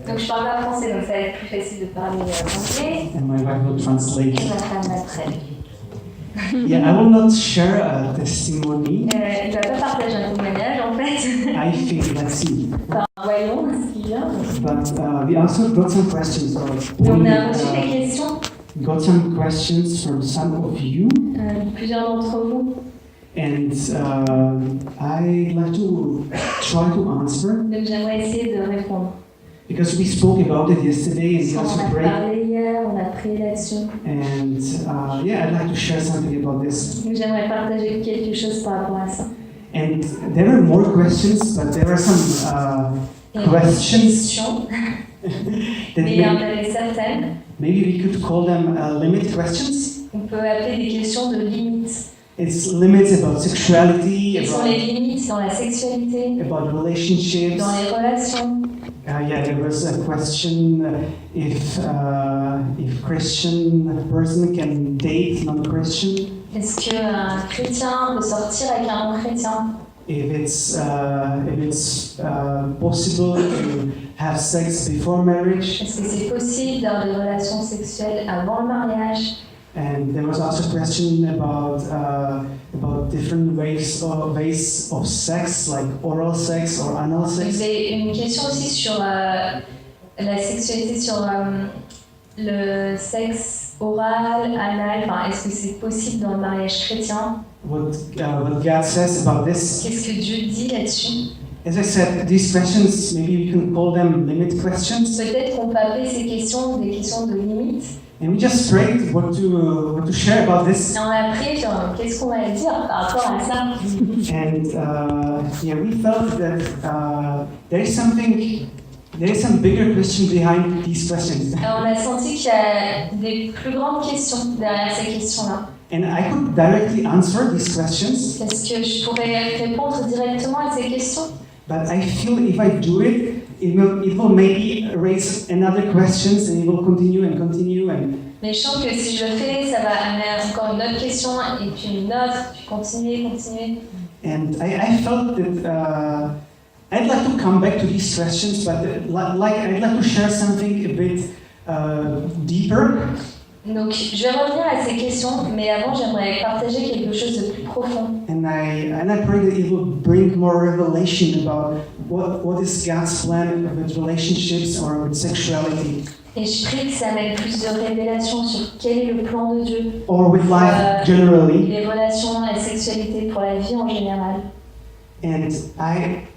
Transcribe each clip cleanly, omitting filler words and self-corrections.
Donc je parle pas français, donc ça va être plus facile de parler anglais. And my wife will translate. Et ma femme va traduire. Yeah, I will not share a testimony. Il va pas partager un témoignage en fait. I think, let's see. Enfin, voyons ce qu'il vient. But we also got some questions. Mais on a reçu des questions. Got some questions from some of you. Plusieurs d'entre vous. And I'd like to try to answer. Donc j'aimerais essayer de répondre. Because we spoke about it yesterday and On also a prayed. parlé hier, on a prié là-dessus. And yeah, I'd like to share something about this. Donc j'aimerais partager quelque chose par rapport à ça. And there are more questions, but there are some questions that Mais il y en avait certaines. maybe we could call them limit questions. On peut appeler des questions de limites. It's limits about sexuality, Quelles sont les limites dans la sexualité, about relationships. dans les relations? Yeah, there was a question if Christian person can date non-Christian. Est-ce qu'un chrétien peut sortir avec un non-chrétien? If it's possible to have sex before marriage. Est-ce que c'est possible d'avoir des relations sexuelles avant le mariage? And there was also a question about different ways of sex, like oral sex or anal sex. J'ai une question aussi sur la sexualité, sur le sexe oral, anal. Enfin, est-ce que c'est possible dans le mariage chrétien? What God says about this. Qu'est-ce que Dieu dit là-dessus? As I said, these questions, maybe we can call them limit questions. Peut-être qu'on peut appeler ces questions des questions de limite. And we just prayed what to share about this. Et on a appris, genre, qu'est-ce qu'on va dire par rapport à ça? And yeah, we felt that there is some bigger question behind these questions. Et on a senti qu'il y a des plus grandes questions derrière ces questions-là. And I could directly answer these questions. Est-ce que je pourrais répondre directement à ces questions? But I feel if I do it, it will maybe raise another questions and it will continue and continue and. Mais je sens que si je le fais, ça va amener encore une autre question et puis une autre, puis continuer. And I felt that I'd like to come back to these questions, but I'd like to share something a bit deeper. Donc je vais revenir à ces questions, mais avant j'aimerais partager quelque chose de plus profond. And I pray that it will bring more revelation about what is God's plan with relationships or with sexuality. Et je prie que ça mène plus de révélations sur quel est le plan de Dieu. Or with life generally. Les relations, la sexualité pour la vie en général. And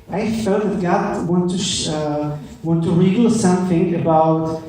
I felt that God want to reveal something about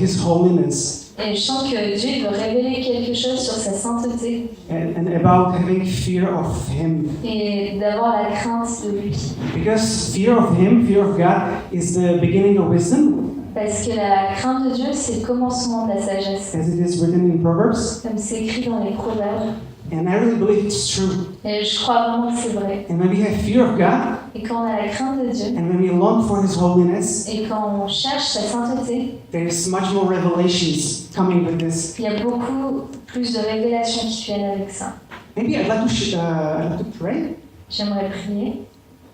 His holiness. Et je sens que Dieu veut révéler quelque chose sur sa sainteté. And about having fear of Him. Et d'avoir la crainte de lui. Because fear of Him, fear of God, is the beginning of wisdom. Parce que la crainte de Dieu, c'est le commencement de la sagesse. As it is written in Proverbs. Comme c'est écrit dans les Proverbes. And I really believe it's true. Et je crois vraiment que c'est vrai. And when we have fear of God, et quand on a la crainte de Dieu, and when we long for His holiness, et quand on cherche sa sainteté, there is much more revelations coming with this. Il y a beaucoup plus de révélations qui viennent avec ça. Maybe I'd like to pray. J'aimerais prier.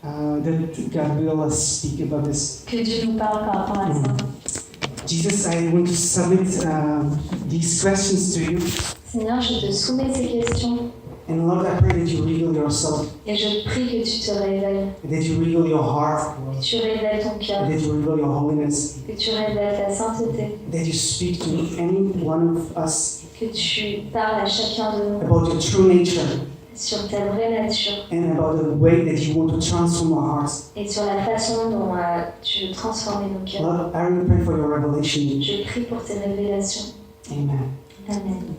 That God will speak about this. Que Dieu nous parle par rapport à ça. Jesus, I want to submit these questions to you. Seigneur, je te soumets ces questions. And Lord, I pray that you reveal yourself. Et je prie que tu te révèles. That you reveal your heart. Que tu révèles ton cœur. That you reveal your holiness. Que tu révèles ta sainteté. That you speak to any one of us. Que tu parles à chacun de nous. About your true nature. Sur ta vraie nature. And about the way that you want to transform our hearts. Et sur la façon dont tu veux transformer nos cœurs. Lord, I really pray for your revelation. Je prie pour tes révélations. Amen. Amen.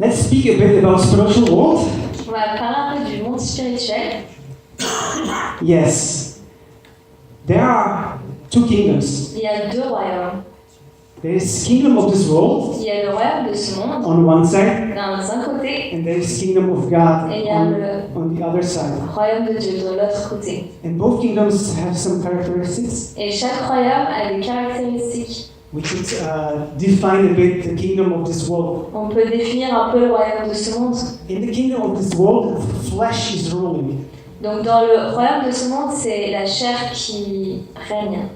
Let's speak a bit about spiritual world. On va parler un peu du monde spirituel. Yes. There are two kingdoms. Il y a deux royaumes. There is kingdom of this world. Il y a le royaume de ce monde. On one side. D'un côté. And there is kingdom of God Et il y a on the other side. Le royaume de Dieu de l'autre côté. And both kingdoms have some characteristics. Et chaque royaume a des caractéristiques. We could define a bit the kingdom of this world. On peut définir un peu le royaume de ce monde. In the kingdom of this world, flesh is ruling. Donc dans le royaume de ce monde, c'est la chair qui règne.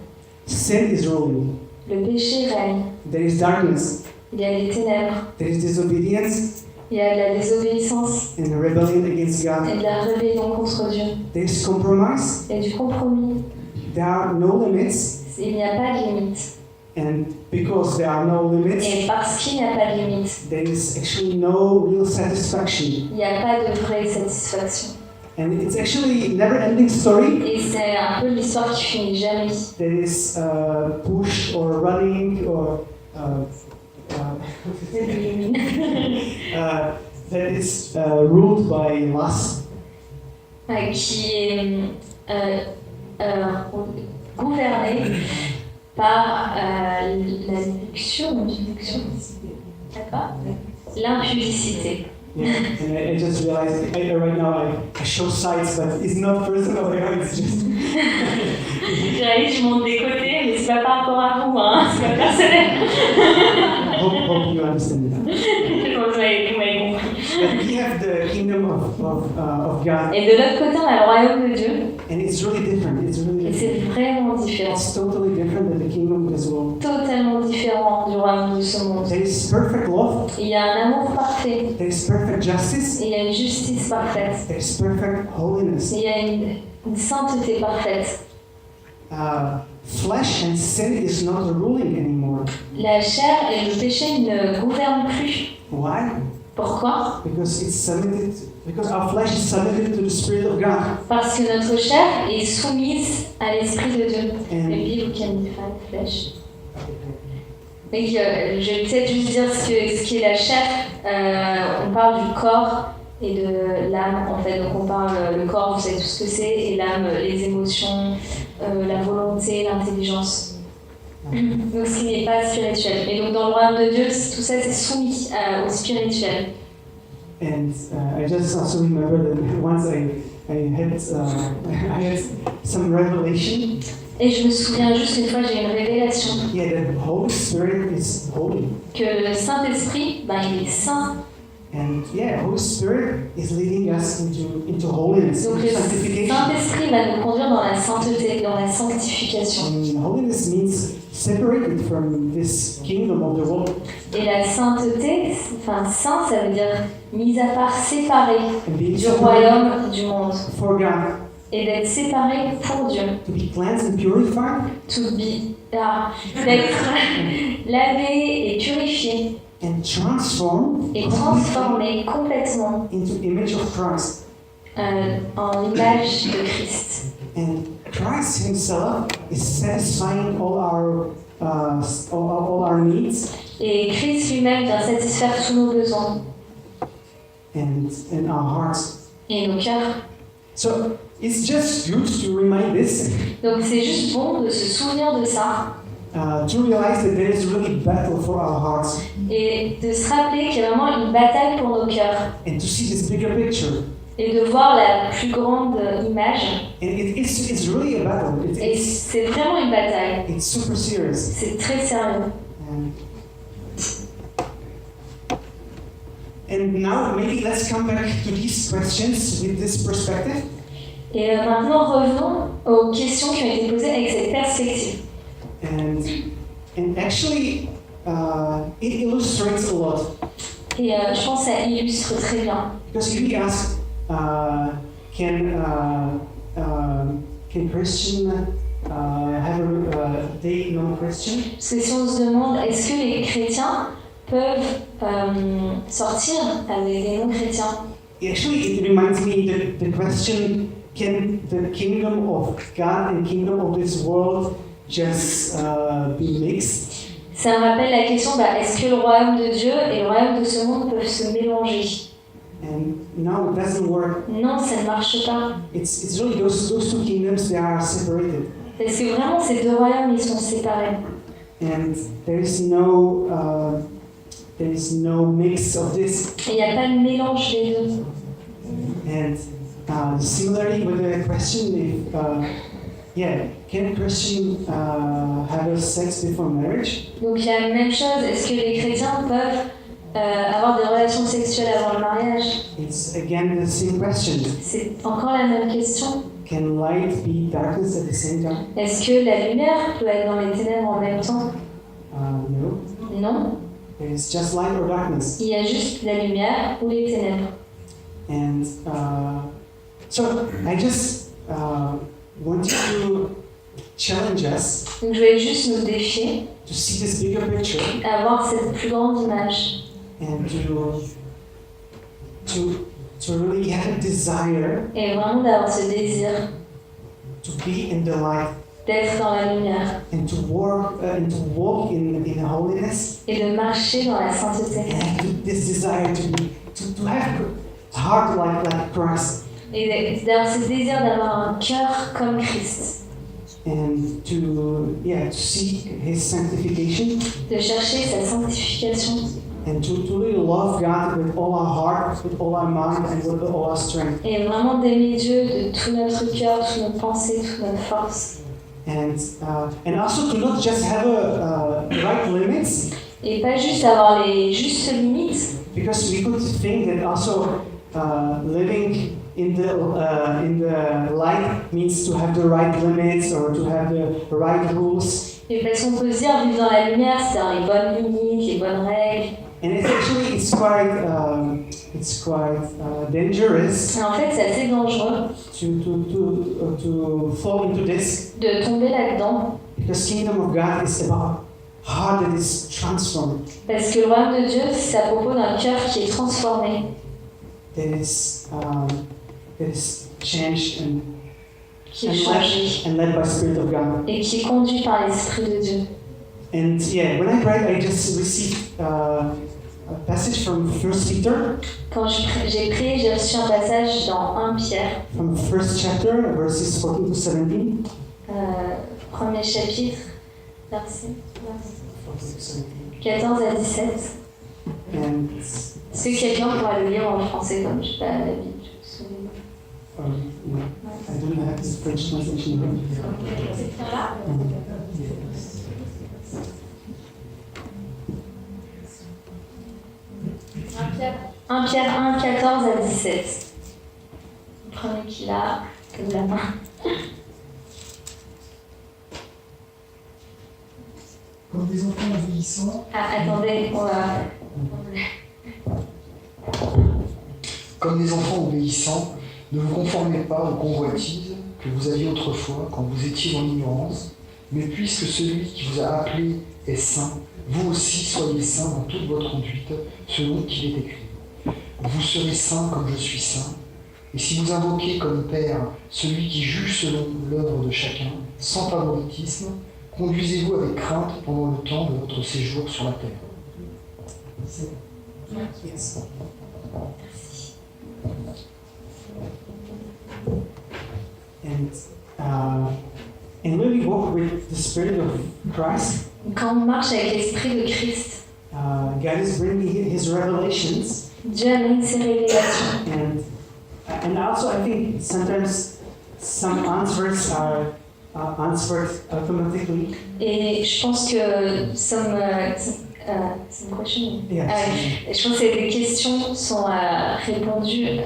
Sin is ruling. Le péché règne. There is darkness. Il y a les ténèbres. There is disobedience Il y a de la désobéissance and rebellion against God. et de la rébellion contre Dieu. There is compromise. Et du compromis. There are no limits. Il n'y a pas de limite. And because there are no limits, Et parce qu'il n'y a pas de limite, there is actually no real satisfaction. il n'y a pas de vraie satisfaction. And it's actually a never-ending story. Et c'est un peu l'histoire qui finit jamais. There is push or running or that is ruled by lust. Qui est gouverné par la séduction, d'accord, l'impudicité. Yeah, and I just realized right now I show sides, but it's not personal. It's just. Je monte des côtés, mais c'est pas par rapport à vous, hein, c'est pas personnel. Hope you understand that. Je pense que vous m'avez compris. But we have the kingdom of God, Et de l'autre côté, on a le royaume de Dieu, and it's really different. It's really et different. c'est vraiment différent. It's totally different than the kingdom of this world. Totalement différent du royaume de ce monde. There is perfect love. Il y a un amour parfait, There is perfect justice. et il y a une justice parfaite, There is perfect holiness. et il y a une sainteté parfaite. Flesh and sin is not ruling anymore. La chair et le péché ne gouvernent plus. Why? Pourquoi? Because our flesh is submitted to the Spirit of God. Parce que notre chair est soumise à l'Esprit de Dieu. And Maybe we can define flesh. Donc, je vais peut-être juste dire ce qu'est la chair. On parle du corps et de l'âme, en fait. Donc, on parle le corps, vous savez tout ce que c'est, et l'âme, les émotions, la volonté, l'intelligence. Donc, ce qui n'est pas spirituel. Et donc, dans le royaume de Dieu, tout ça, c'est soumis au spirituel. And I just also remember that once I had some revelation. Et je me souviens juste une fois, j'ai eu une révélation. Yeah, the Holy Spirit is holy. Que le Saint-Esprit, il est saint. And yeah, Holy Spirit is leading us into holiness, Donc into le sanctification. Saint-Esprit va nous conduire dans la sainteté, dans la sanctification. And holiness means separated from this kingdom of the world. Et la sainteté, saint, ça veut dire mise à part, séparée And being du separated royaume, du monde. for God. Et d'être séparée pour Dieu. To be cleansed and purified. D'être lavé et purifié. And transformed. Et transformé complètement Into image of Christ. En image de Christ. And Christ Himself is satisfying all our needs. Et Christ lui-même vient satisfaire tous nos besoins. And our hearts. Et nos cœurs. So it's just good to remind this. Donc c'est juste bon de se souvenir de ça. To realize that there is really battle for our hearts. Et de se rappeler qu'il y a vraiment une bataille pour nos cœurs. And to see this bigger picture. Et de voir la plus grande image. And it's really a battle. Et c'est vraiment une bataille. It's super serious. C'est très sérieux. And now maybe let's come back to these questions with this perspective. Et maintenant revenons aux questions qui ont été posées avec cette perspective. And actually, it illustrates a lot. Et je pense que ça illustre très bien. Because if we ask, can Christian have a date non-Christian? Parce que si on se demande, est-ce que les chrétiens peuvent sortir avec des non-chrétiens? Actually, it reminds me that the question, can the kingdom of God and kingdom of this world just be mixed? Ça me rappelle la question, est-ce que le royaume de Dieu et le royaume de ce monde peuvent se mélanger? And no, it doesn't work. Non, ça ne marche pas. It's really those two kingdoms, they are separated. Parce que vraiment, ces deux royaumes, ils sont séparés. And there is no mix of this. Et il n'y a pas de mélange des deux. And similarly with the question, can a Christian have a sex before marriage? Donc il y a la même chose, est-ce que les chrétiens peuvent avoir des relations sexuelles avant le mariage? It's again the same question. C'est encore la même question. Can light be darkness at the same time? Est-ce que la lumière peut être dans les ténèbres en même temps? No. Non. It's just light or darkness. Il y a juste la lumière ou les ténèbres. And so I just want to challenge us Donc je vais juste nous défier to see this bigger picture à voir cette plus grande image and to really have a desire et vraiment d'avoir ce désir to be in the light d'être dans la lumière and to walk in holiness, et de marcher dans la sainteté and this desire to have a heart like Christ, et d'avoir ce désir d'avoir un cœur comme Christ, and to see His sanctification, de chercher sa sanctification and to really love God with all our heart, with all our mind, and with all our strength. et vraiment d'aimer Dieu de tout notre cœur, toute notre pensée, toute notre force. And also to not just have a right limits, Et pas juste avoir les justes limites, because we could think that also living in the light means to have the right limits or to have the right rules. et parce qu'on peut se dire vivre dans la lumière, c'est dans les bonnes limites, les bonnes règles. And it's quite dangerous Et en fait, c'est assez dangereux to fall into this, de tomber là-dedans, because kingdom of God is about heart that is transformed, parce que le royaume de Dieu, c'est à propos d'un cœur qui est transformé, that is changed qui est changé and led by Spirit of God. et qui est conduit par l'Esprit de Dieu. And when I prayed, I just received a passage from 1 Peter, Quand j'ai prié, j'ai reçu un passage dans 1 Pierre, from the first chapter, verses 14 to 17. premier chapitre, versets 14 14 à 17. And Est-ce que quelqu'un pourra le lire en français comme je n'ai pas l'habitude? I don't have this French translation. Un Pierre 1, 14 à 17. Le premier qui l'a, que la main. Comme des enfants obéissants, Ah, attendez, on va. comme des enfants obéissants, ne vous conformez pas aux convoitises que vous aviez autrefois quand vous étiez dans l'ignorance, mais puisque celui qui vous a appelé est saint, vous aussi soyez saints dans toute votre conduite, selon qu'il est écrit. Vous serez saints comme je suis saint, et si vous invoquez comme Père celui qui juge selon l'œuvre de chacun, sans favoritisme, conduisez-vous avec crainte pendant le temps de votre séjour sur la terre. Yes. And when we walk with the Spirit of Christ, Quand on marche avec l'Esprit de Christ, God is bringing His revelations, Dieu amène ses révélations. and also I think sometimes some answers are answered automatically. Et je pense que some question. Yes. Je pense que les questions sont répondues.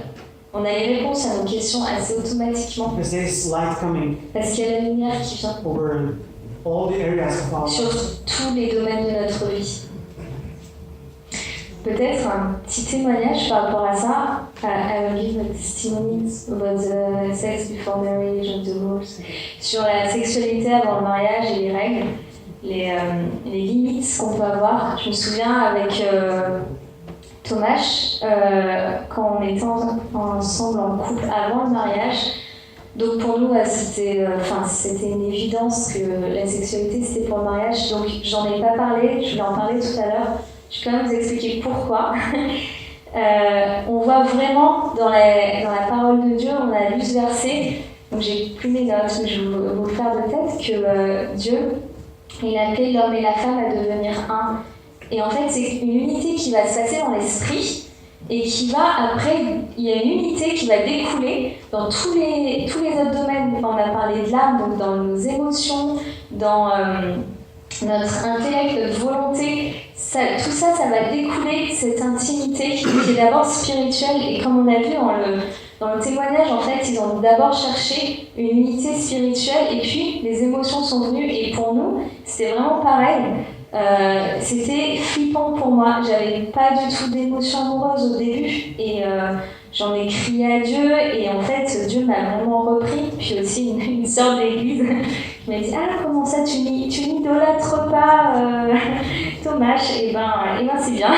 On a les réponses à nos questions assez automatiquement Because there is light coming parce qu'il y a la lumière qui vient over all the areas of our sur lives. tous les domaines de notre vie. Peut-être un petit témoignage par rapport à ça. I will give a testimony about the sex before marriage and divorce. Sur la sexualité avant le mariage et les règles, les limites qu'on peut avoir. Je me souviens avec Thomas, quand on était ensemble en couple avant le mariage. Donc pour nous, c'était une évidence que la sexualité c'était pour le mariage. Donc j'en ai pas parlé, je vais en parler tout à l'heure. Je vais quand même vous expliquer pourquoi. On voit vraiment dans la parole de Dieu, on a lu ce verset, donc j'ai pris mes notes, mais je vais vous le faire de tête, que Dieu, il a appelé l'homme et la femme à devenir un. Et en fait, c'est une unité qui va se passer dans l'esprit, et qui va, après, il y a une unité qui va découler dans tous les autres domaines. On a parlé de l'âme, donc dans nos émotions, dans notre intellect, notre volonté, tout ça va découler de cette intimité qui est d'abord spirituelle. Et comme on a vu dans le témoignage, en fait, ils ont d'abord cherché une unité spirituelle et puis les émotions sont venues. Et pour nous, c'était vraiment pareil. C'était flippant pour moi. J'avais pas du tout d'émotion amoureuse au début et j'en ai crié à Dieu et en fait Dieu m'a vraiment repris. Puis aussi une sœur d'église qui m'a dit comment ça tu n'idolâtres pas Thomas. Et ben c'est bien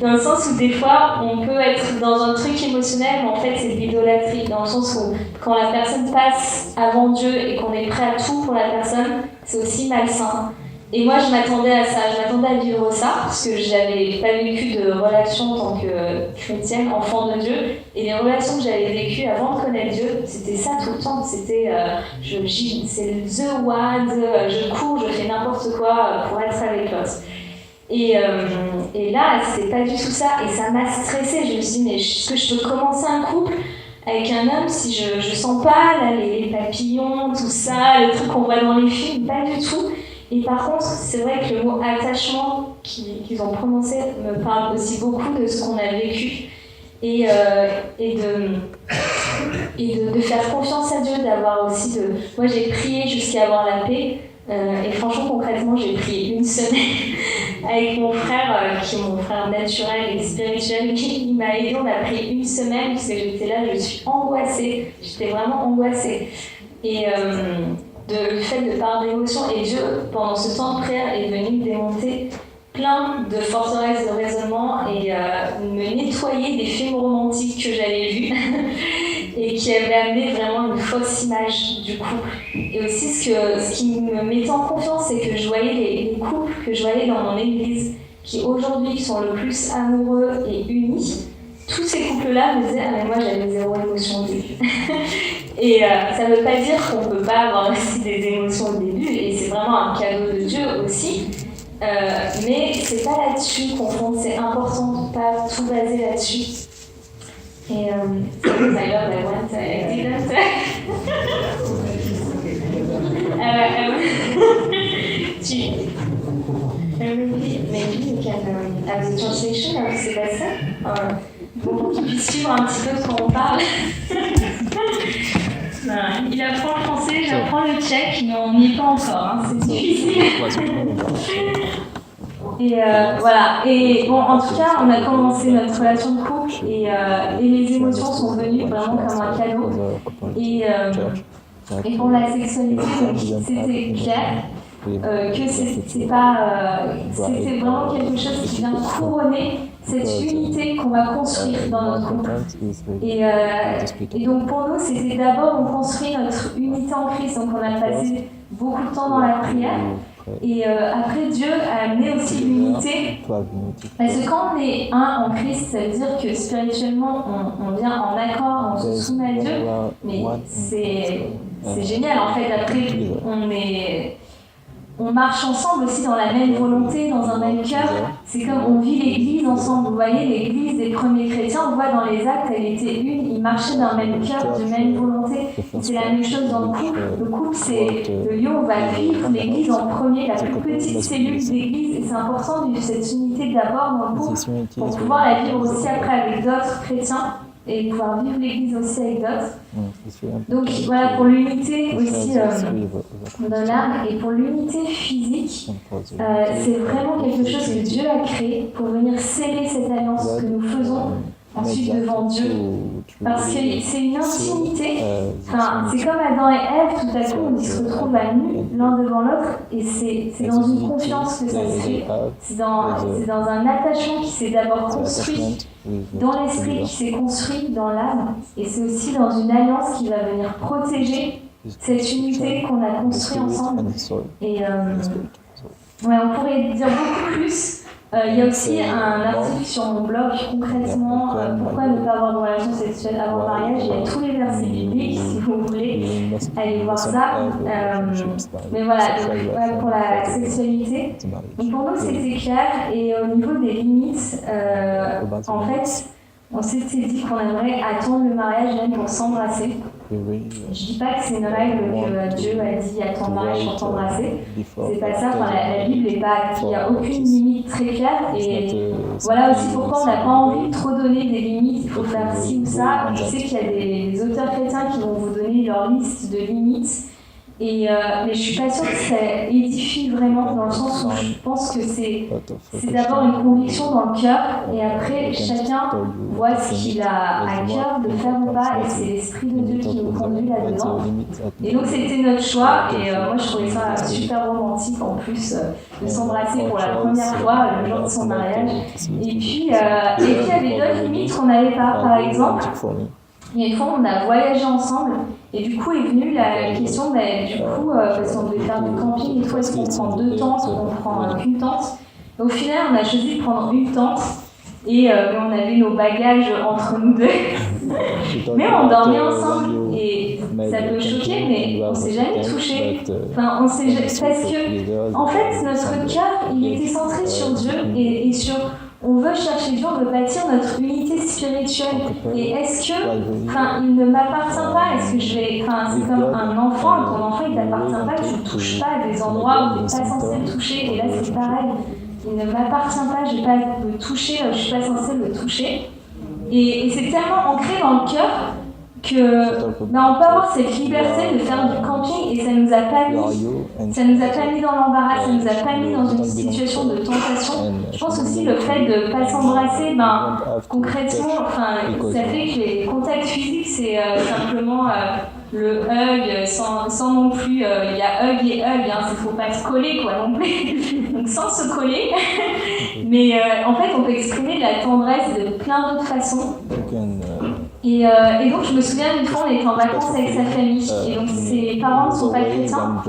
dans le sens où des fois on peut être dans un truc émotionnel mais en fait c'est de l'idolâtrie dans le sens où quand la personne passe avant Dieu et qu'on est prêt à tout pour la personne, c'est aussi malsain. Et moi, je m'attendais à ça, je m'attendais à vivre ça, parce que j'avais pas vécu de relation en tant que chrétienne, enfant de Dieu, et les relations que j'avais vécues avant de connaître Dieu, c'était ça tout le temps, c'était c'est the one, je cours, je fais n'importe quoi pour être avec l'autre. Et là, c'était pas du tout ça, et ça m'a stressée, je me suis dit, mais est-ce que je peux commencer un couple avec un homme si je sens pas là, les papillons, tout ça, le truc qu'on voit dans les films, pas du tout. Et par contre, c'est vrai que le mot attachement qu'ils ont prononcé me parle aussi beaucoup de ce qu'on a vécu et de faire confiance à Dieu, d'avoir aussi de... Moi, j'ai prié jusqu'à avoir la paix et franchement, concrètement, j'ai prié une semaine avec mon frère, qui est mon frère naturel et spirituel, il m'a aidé, on a prié une semaine parce que j'étais là, je suis angoissée, j'étais vraiment angoissée. Et... le fait de parler d'émotion, et Dieu, pendant ce temps de prière, est venu démonter plein de forteresses de raisonnement et me nettoyer des films romantiques que j'avais vus et qui avaient amené vraiment une fausse image du couple. Et aussi ce qui me mettait en confiance, c'est que je voyais les couples que je voyais dans mon église qui aujourd'hui sont le plus amoureux et unis. Tous ces couples-là me disaient « Ah mais moi j'avais zéro émotion au début ». Et ça ne veut pas dire qu'on ne peut pas avoir aussi des émotions au début, et c'est vraiment un cadeau de Dieu aussi. Mais c'est pas là-dessus qu'on compte, c'est important de ne pas tout baser là-dessus. Et I love that one, I didn't. Maybe you can have the translation of Sébastien, pour qu'il puisse suivre un petit peu de quoi on parle. Il apprend le français, j'apprends le tchèque, mais on n'y est pas encore, c'est difficile. Et voilà, et bon, en tout cas, on a commencé notre relation de couple et les émotions sont venues vraiment comme un cadeau. Et pour la sexualité, c'était clair. Que c'était vraiment quelque chose qui vient couronner cette unité qu'on va construire dans notre couple. Et donc pour nous, c'était d'abord on construit notre unité en Christ, donc on a passé beaucoup de temps dans la prière. Et après, Dieu a amené aussi l'unité, parce que quand on est un en Christ, ça veut dire que spirituellement on vient en accord, on se soumet à Dieu, mais c'est génial en fait. Après, on marche ensemble aussi dans la même volonté, dans un même cœur. C'est comme on vit l'église ensemble. Vous voyez, l'église des premiers chrétiens, on voit dans les actes, elle était une, ils marchaient d'un même cœur, de même volonté. C'est la même chose dans le couple. Le couple, c'est le lieu où on va vivre l'église en premier, la plus petite cellule d'église. Et c'est important de vivre cette unité d'abord dans le couple pour pouvoir la vivre aussi après avec d'autres chrétiens et pouvoir vivre l'église aussi avec d'autres. Donc voilà, pour l'unité aussi de l'âme et pour l'unité physique, c'est vraiment quelque chose que Dieu a créé pour venir sceller cette alliance que nous faisons ensuite devant Dieu. Parce que c'est une intimité, c'est comme Adam et Ève, tout à coup on se retrouve à nu l'un devant l'autre et c'est dans une confiance que ça se fait, c'est dans un attachement qui s'est d'abord construit dans l'esprit, qui s'est construit dans l'âme, et c'est aussi dans une alliance qui va venir protéger cette unité qu'on a construite ensemble. Et on pourrait dire beaucoup plus. Il y a aussi un article sur mon blog, concrètement, pourquoi ne pas avoir de relation sexuelle avant le mariage. Il y a tous les versets bibliques, si vous voulez aller voir ça. Mais voilà, donc, pour la sexualité. Donc pour nous, c'était clair. Et au niveau des limites, en fait, on s'était dit qu'on aimerait attendre le mariage même pour s'embrasser. Je dis pas que c'est une règle que Dieu a dit attendre en mariage pour t'embrasser. C'est pas ça, enfin, la Bible n'est pas, il n'y a aucune limite très claire. Et voilà aussi pourquoi on n'a pas envie de trop donner des limites, il faut faire ci ou ça. Je sais qu'il y a des auteurs chrétiens qui vont vous donner leur liste de limites. Mais je suis pas sûre que ça édifie vraiment, dans le sens où je pense que c'est d'avoir une conviction dans le cœur et après chacun voit ce qu'il a à cœur de faire ou pas, et c'est l'Esprit de Dieu qui nous conduit là-dedans. Et donc c'était notre choix, et moi je trouvais ça super romantique en plus de s'embrasser pour la première fois le jour de son mariage. Et puis il y avait d'autres limites qu'on n'avait pas, par exemple. Il y a une fois, on a voyagé ensemble et du coup est venue la question, parce qu'on devait faire du camping et tout, est-ce qu'on prend 2 tentes ou on prend qu'une tente? Et au final, on a choisi de prendre une tente et on avait nos bagages entre nous deux. Mais on dormait ensemble et ça peut choquer, mais on s'est jamais touché. Enfin, on s'est parce que, en fait, notre cœur, il était centré sur Dieu et sur... On veut chercher Dieu, on veut bâtir notre unité spirituelle. Et est-ce que, il ne m'appartient pas? Est-ce que c'est comme un enfant, ton enfant il t'appartient pas, tu ne touches pas à des endroits où tu n'es pas censé le toucher. Et là c'est pareil, il ne m'appartient pas, je ne vais pas le toucher, je ne suis pas censée le toucher. Et c'est tellement ancré dans le cœur que on peut avoir cette liberté de faire du camping et ça nous a pas mis dans l'embarras, ça nous a pas mis dans une situation de tentation. Je pense aussi le fait de pas s'embrasser, concrètement, ça fait que les contacts physiques c'est simplement le hug sans non plus, il y a hug et hug, il faut pas se coller quoi non plus, donc sans se coller. Mais en fait on peut exprimer la tendresse de plein d'autres façons. Et donc je me souviens une fois on était en vacances avec sa famille et donc ses parents ne sont pas chrétiens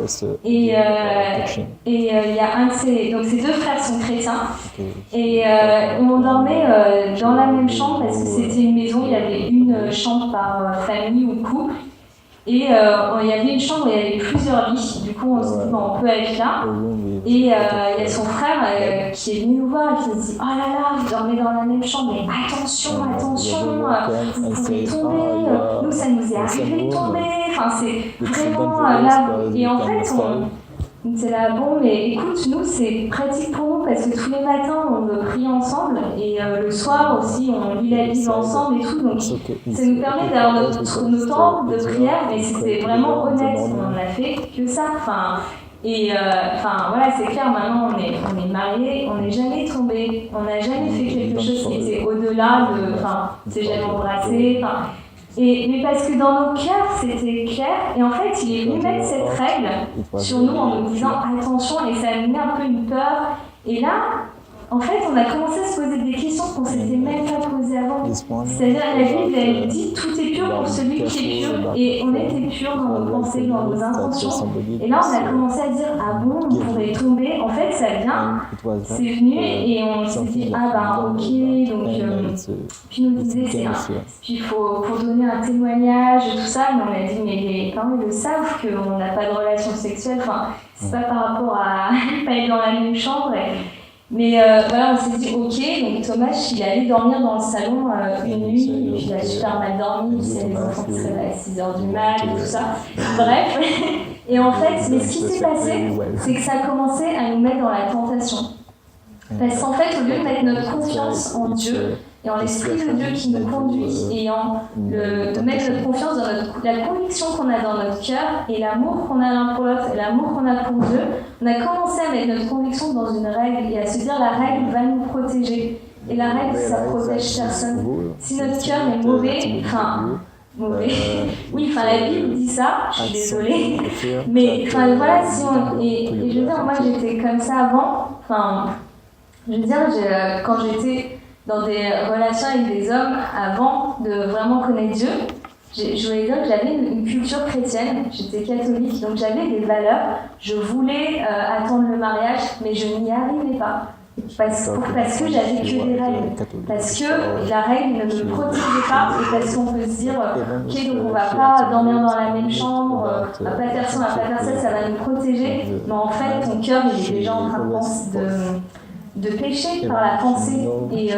et il y a un de ses deux frères sont chrétiens et on dormait dans la même chambre parce que c'était une maison, il y avait une chambre par famille ou couple. Et il y avait une chambre où il y avait plusieurs lits, du coup on se dit on peut être là. Et il y a son frère qui est venu nous voir et qui nous dit oh là là, vous dormez dans la même chambre, mais attention, vous pouvez tomber, nous ça nous est arrivé de tomber, c'est vraiment là. Et en fait on était là, mais écoute, nous c'est pratique pour nous parce que tous les matins on veut prier ensemble et le soir aussi on lit la Bible ensemble et tout, donc ça nous permet d'avoir nos temps de prière, mais c'était vraiment honnête, on n'a fait que ça. Voilà, c'est clair, maintenant on est mariés, on n'est jamais tombé, on n'a jamais fait quelque chose qui était au-delà de, on s'est jamais embrassé, mais parce que dans nos cœurs c'était clair, et en fait il est venu mettre cette règle sur nous en nous disant attention, et ça a mis un peu une peur, et là en fait on a commencé à se poser des questions qu'on ne s'était même pas posées avant. C'est-à-dire la Bible elle dit tout est pur pour celui qui est pur, et on était purs dans nos pensées, dans nos intentions, et là on a commencé à dire ah bon, on pourrait tomber, en fait ça vient, c'est venu, et on s'est dit ok, donc puis nous disait puis il faut donner un témoignage et tout ça, mais on a dit mais les parents ils le savent qu'on n'a pas de relation sexuelle, c'est pas par rapport à pas être dans la même chambre. Mais voilà, on s'est dit ok, donc Thomas il allait dormir dans le salon une nuit, et puis il a super mal dormi, il y a les enfants qui se réveillent à 6h du mat et tout ça, bref. Et en fait, mais ce qui s'est passé, c'est que ça a commencé à nous mettre dans la tentation. Parce qu'en fait, au lieu de mettre notre confiance en Dieu, et en l'Esprit de Dieu qui nous conduit, et de mettre notre confiance dans la conviction qu'on a dans notre cœur, et l'amour qu'on a l'un pour l'autre, et l'amour qu'on a pour Dieu, on a commencé à mettre notre conviction dans une règle, et à se dire la règle va nous protéger. Et la règle, ça protège personne. Si notre cœur est mauvais, oui, la Bible dit ça, je suis désolée, mais voilà, si et je veux dire, moi j'étais comme ça avant, je veux dire, quand j'étais dans des relations avec des hommes avant de vraiment connaître Dieu, je voulais dire que j'avais une culture chrétienne, j'étais catholique, donc j'avais des valeurs, je voulais attendre le mariage, mais je n'y arrivais pas. Parce que j'avais que des règles, parce que la règle ne me protégeait pas, et parce qu'on peut se dire ok, donc on va pas dormir dans la même chambre, on va pas faire ça, on va pas faire ça, ça va nous protéger, mais en fait ton cœur il est déjà en train de pécher par la pensée, et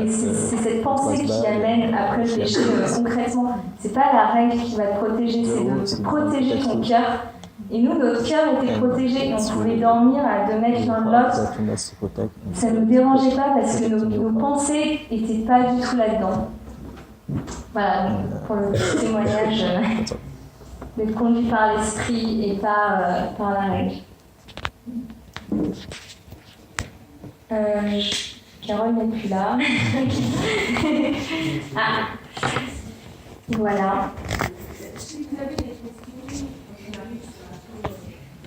c'est cette pensée qui amène après le péché concrètement. C'est pas la règle qui va te protéger, c'est de protéger ton cœur Et nous, notre cœur était protégé, on pouvait dormir à 2 mètres l'un de l'autre. Ça ne nous dérangeait pas parce que nos pensées n'étaient pas du tout là-dedans. Voilà, donc, pour le témoignage d'être conduit par l'esprit et par la règle. Carole n'est plus là. Ah, voilà. Si vous avez des questions, on arrive sur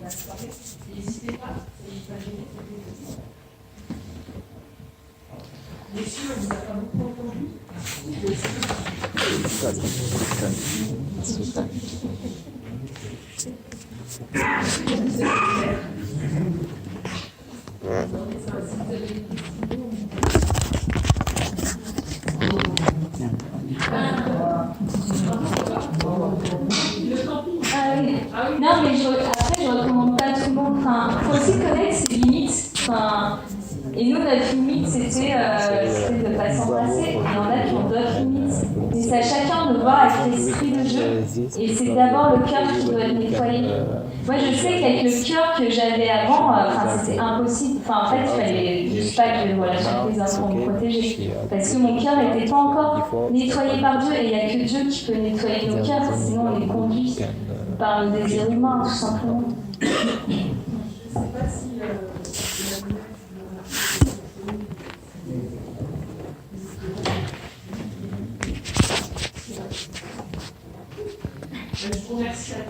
la soirée, n'hésitez pas, c'est pas gêné. Messieurs, on vous a pas beaucoup entendu. Non, mais après, je recommande pas à tout le monde. Enfin, faut aussi connaître ses limites. Enfin, et nous, notre limite, c'était de ne pas s'embrasser. Il y en a qui ont d'autres limites. Mais c'est à chacun de voir avec l'esprit de jeu. Et c'est d'abord le cœur qui doit être nettoyé. Moi, je sais qu'avec le cœur que j'avais avant, c'était impossible. Enfin, en fait, il fallait juste pas que chaque les enfants me protéger. Parce que mon cœur n'était pas encore nettoyé par Dieu. Et il n'y a que Dieu qui peut nettoyer nos cœurs. Sinon, on est conduit par le désir humain, tout simplement. Je ne sais pas si je vous remercie à tous.